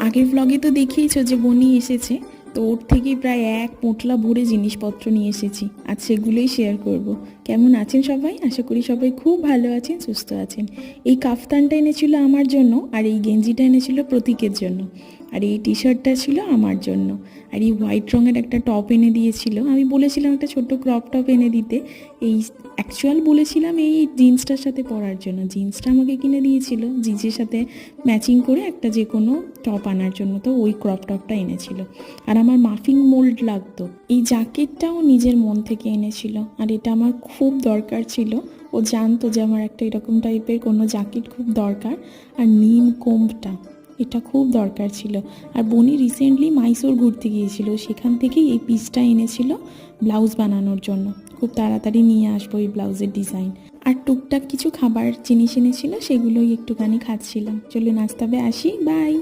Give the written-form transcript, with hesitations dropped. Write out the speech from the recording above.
আগের ব্লগে তো দেখিয়েছো যে বনি এসেছে, তো ওর থেকেই প্রায় এক পোঁটলা ভরে জিনিসপত্র নিয়ে এসেছি। আজ সেগুলোই শেয়ার করব। কেমন আছেন সবাই? আশা করি সবাই খুব ভালো আছেন, সুস্থ আছেন। এই কাফতানটা এনেছিল আমার জন্য, আর এই গেঞ্জিটা এনেছিল প্রতীকের জন্য, আর এই টি শার্টটা ছিল আমার জন্য, আর এই হোয়াইট রঙের একটা টপ এনে দিয়েছিল। আমি বলেছিলাম একটা ছোট্ট ক্রপ টপ এনে দিতে, এই অ্যাকচুয়াল বলেছিলাম এই জিন্সটার সাথে পরার জন্য। জিন্সটা আমাকে কিনে দিয়েছিল জিজের সাথে ম্যাচিং করে একটা যে কোনো টপ আনার জন্য, তো ওই ক্রপ টপটা এনেছিল। আর আমার মাফিং মোল্ড লাগতো। এই জ্যাকেটটাও নিজের মন থেকে এনেছিল, আর এটা আমার খুব দরকার ছিল। ও জানতো যে আমার একটা এরকম টাইপের কোনো জ্যাকেট খুব দরকার। আর নিম কোম্বটা, এটা খুব দরকার ছিল। আর বনি রিসেন্টলি মাইসোর ঘুরতে গিয়েছিল, সেখান থেকেই এই পিসটা এনেছিল ব্লাউজ বানানোর জন্য। খুব তাড়াতাড়ি নিয়ে আসবো এই ব্লাউজের ডিজাইন। আর টুকটাক কিছু খাবার জিনিস এনেছিল, সেগুলোই একটুখানি খাচ্ছিলাম। চলুন আজ তবে আসি, বাই।